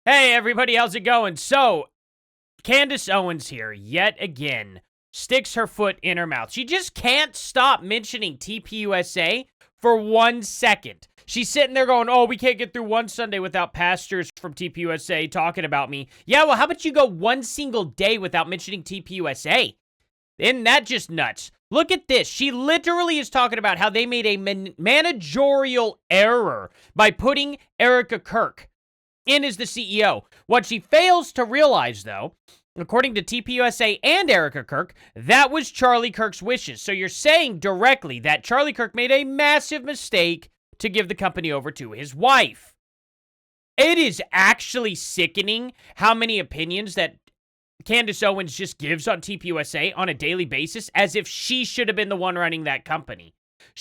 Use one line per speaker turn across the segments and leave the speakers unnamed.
Hey, everybody, how's it going? So, Candace Owens here, yet again, sticks her foot in her mouth. She just can't stop mentioning TPUSA for 1 second. She's sitting there going, oh, we can't get through one Sunday without pastors from TPUSA talking about me. Yeah, well, how about you go one single day without mentioning TPUSA? Isn't that just nuts? Look at this. She literally is talking about how they made a managerial error by putting Erika Kirk in as the CEO. What she fails to realize, though, according to TPUSA and Erika Kirk, that was Charlie Kirk's wishes. So you're saying directly that Charlie Kirk made a massive mistake to give the company over to his wife. It is actually sickening how many opinions that Candace Owens just gives on TPUSA on a daily basis as if she should have been the one running that company.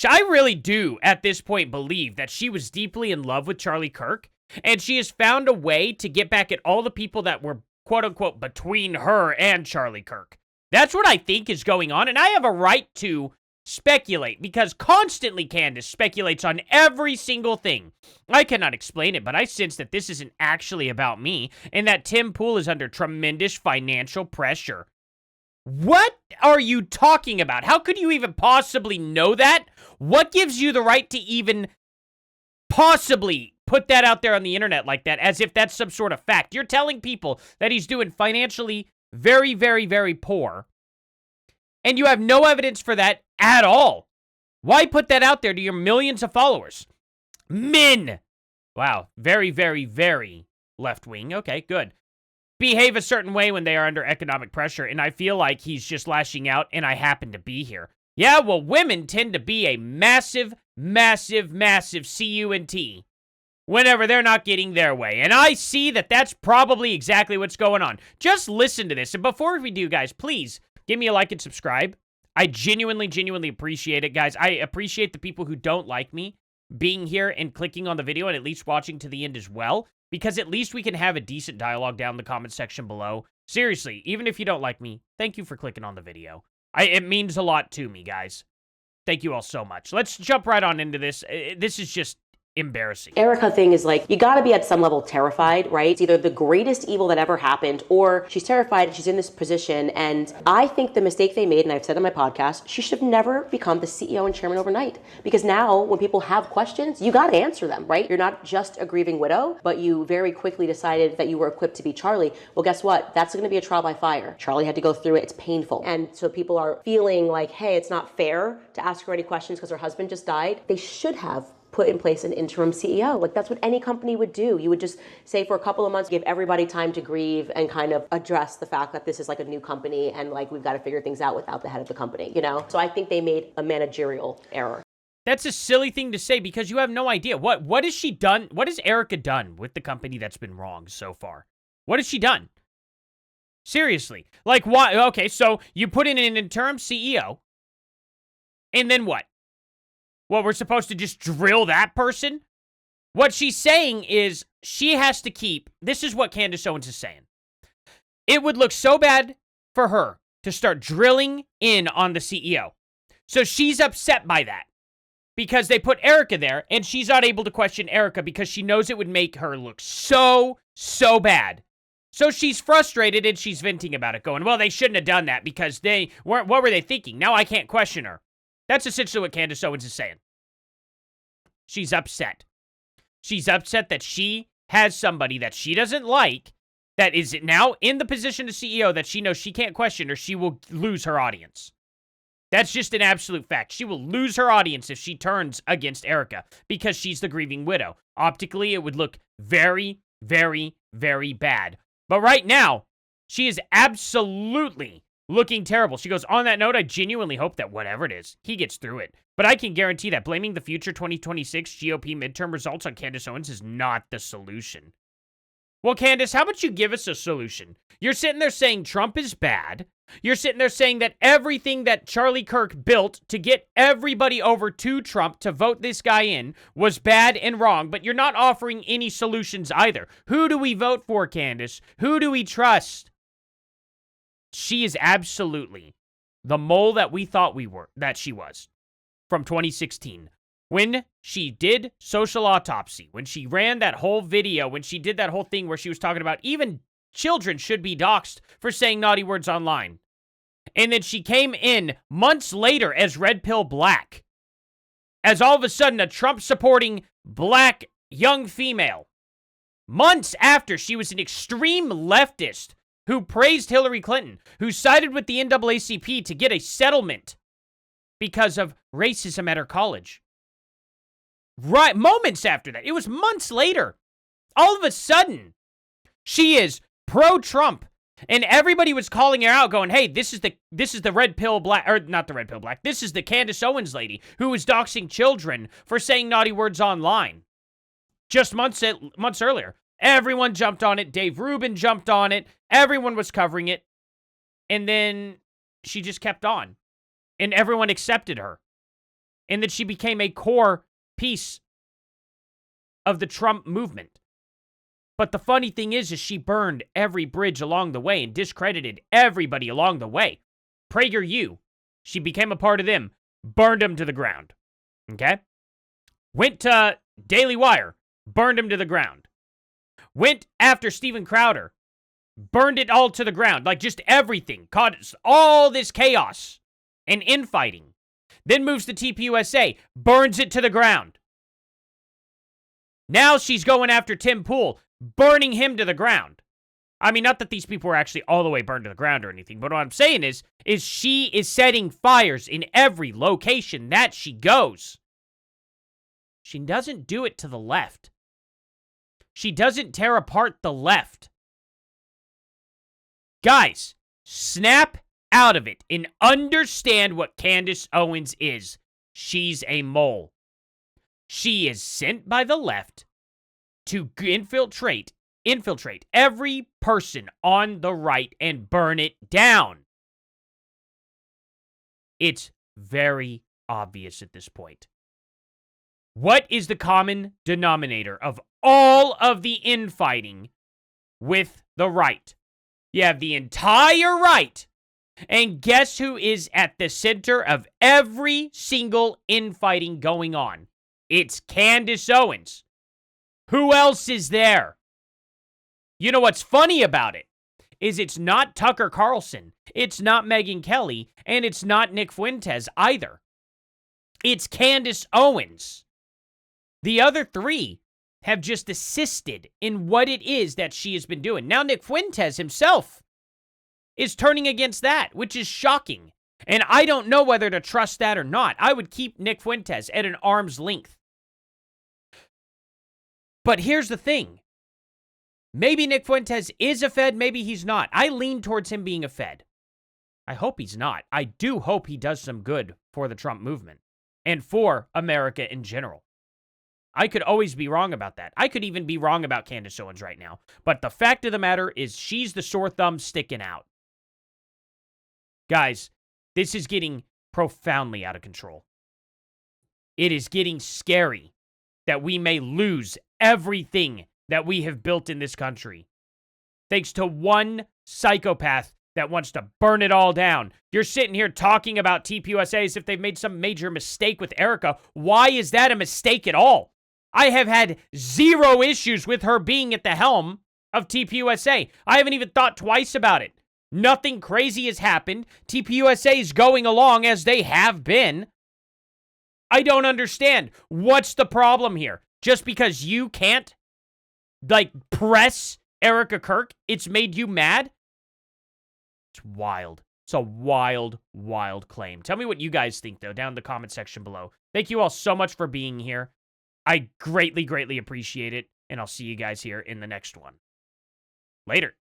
I really do, at this point, believe that she was deeply in love with Charlie Kirk, and she has found a way to get back at all the people that were, quote-unquote, between her and Charlie Kirk. That's what I think is going on, and I have a right to speculate, because constantly Candace speculates on every single thing. I cannot explain it, but I sense that this isn't actually about me, and that Tim Pool is under tremendous financial pressure. What are you talking about? How could you even possibly know that? What gives you the right to even possibly put that out there on the internet like that, as if that's some sort of fact? You're telling people that he's doing financially very, very, very poor, and you have no evidence for that at all. Why put that out there to your millions of followers? Men! Wow, very, very, very left-wing. Okay, good. Behave a certain way when they are under economic pressure, and I feel like he's just lashing out, and I happen to be here. Yeah, well, women tend to be a massive, massive, massive CUNT whenever they're not getting their way. And I see that that's probably exactly what's going on. Just listen to this. And before we do, guys, please give me a like and subscribe. I genuinely, genuinely appreciate it, guys. I appreciate the people who don't like me being here and clicking on the video and at least watching to the end as well, because at least we can have a decent dialogue down in the comment section below. Seriously, even if you don't like me, thank you for clicking on the video. It means a lot to me, guys. Thank you all so much. Let's jump right on into this. This is just embarrassing.
Erika thing is like, you gotta be at some level terrified, right? It's either the greatest evil that ever happened, or she's terrified and she's in this position. And I think the mistake they made, and I've said on my podcast, she should have never become the CEO and chairman overnight. Because now when people have questions, you gotta answer them, right? You're not just a grieving widow, but you very quickly decided that you were equipped to be Charlie. Well, guess what? That's gonna be a trial by fire. Charlie had to go through it. It's painful. And so people are feeling like, hey, it's not fair to ask her any questions because her husband just died. They should have put in place an interim CEO. Like, that's what any company would do. You would just say for a couple of months, give everybody time to grieve and kind of address the fact that this is like a new company and like we've got to figure things out without the head of the company, you know? So I think they made a managerial error.
That's a silly thing to say because you have no idea. What has she done? What has Erika done with the company that's been wrong so far? What has she done? Seriously. Like, why? Okay, so you put in an interim CEO, and then what? Well, we're supposed to just drill that person? What she's saying is she has to keep... This is what Candace Owens is saying. It would look so bad for her to start drilling in on the CEO. So she's upset by that because they put Erika there, and she's not able to question Erika because she knows it would make her look so, so bad. So she's frustrated, and she's venting about it, going, well, they shouldn't have done that because they weren't... What were they thinking? Now I can't question her. That's essentially what Candace Owens is saying. She's upset. She's upset that she has somebody that she doesn't like that is now in the position of CEO that she knows she can't question or she will lose her audience. That's just an absolute fact. She will lose her audience if she turns against Erika because she's the grieving widow. Optically, it would look very, very, very bad. But right now, she is absolutely looking terrible. She goes, on that note, I genuinely hope that whatever it is, he gets through it. But I can guarantee that blaming the future 2026 GOP midterm results on Candace Owens is not the solution. Well, Candace, how about you give us a solution? You're sitting there saying Trump is bad. You're sitting there saying that everything that Charlie Kirk built to get everybody over to Trump to vote this guy in was bad and wrong, but you're not offering any solutions either. Who do we vote for, Candace? Who do we trust? She is absolutely the mole that we thought that she was from 2016. when she did Social Autopsy, when she ran that whole video, when she did that whole thing where she was talking about even children should be doxxed for saying naughty words online. And then she came in months later as Red Pill Black, as all of a sudden a Trump-supporting black young female. Months after she was an extreme leftist who praised Hillary Clinton, who sided with the NAACP to get a settlement because of racism at her college. Right, moments after that. It was months later. All of a sudden, she is pro-Trump. And everybody was calling her out, going, hey, this is the Red Pill Black, or not the Red Pill Black, this is the Candace Owens lady who was doxing children for saying naughty words online. Just months earlier. Everyone jumped on it. Dave Rubin jumped on it. Everyone was covering it. And then she just kept on. And everyone accepted her. And then she became a core piece of the Trump movement. But the funny thing is she burned every bridge along the way and discredited everybody along the way. PragerU, she became a part of them, burned them to the ground. Okay? Went to Daily Wire, burned him to the ground. Went after Steven Crowder, burned it all to the ground. Like just everything. Caused all this chaos and infighting. Then moves to TPUSA, burns it to the ground. Now she's going after Tim Pool, burning him to the ground. I mean, not that these people were actually all the way burned to the ground or anything, but what I'm saying is she is setting fires in every location that she goes. She doesn't do it to the left. She doesn't tear apart the left. Guys, snap out of it and understand what Candace Owens is. She's a mole. She is sent by the left to infiltrate every person on the right and burn it down. It's very obvious at this point. What is the common denominator of all of the infighting with the right? You have the entire right. And guess who is at the center of every single infighting going on? It's Candace Owens. Who else is there? You know what's funny about it is it's not Tucker Carlson, it's not Megyn Kelly, and it's not Nick Fuentes either. It's Candace Owens. The other three have just assisted in what it is that she has been doing. Now Nick Fuentes himself is turning against that, which is shocking. And I don't know whether to trust that or not. I would keep Nick Fuentes at an arm's length. But here's the thing. Maybe Nick Fuentes is a Fed, maybe he's not. I lean towards him being a Fed. I hope he's not. I do hope he does some good for the Trump movement and for America in general. I could always be wrong about that. I could even be wrong about Candace Owens right now. But the fact of the matter is she's the sore thumb sticking out. Guys, this is getting profoundly out of control. It is getting scary that we may lose everything that we have built in this country, thanks to one psychopath that wants to burn it all down. You're sitting here talking about TPUSA as if they've made some major mistake with Erika. Why is that a mistake at all? I have had zero issues with her being at the helm of TPUSA. I haven't even thought twice about it. Nothing crazy has happened. TPUSA is going along as they have been. I don't understand. What's the problem here? Just because you can't press Erika Kirk, it's made you mad? It's wild. It's a wild, wild claim. Tell me what you guys think, though, down in the comment section below. Thank you all so much for being here. I greatly, greatly appreciate it, and I'll see you guys here in the next one. Later.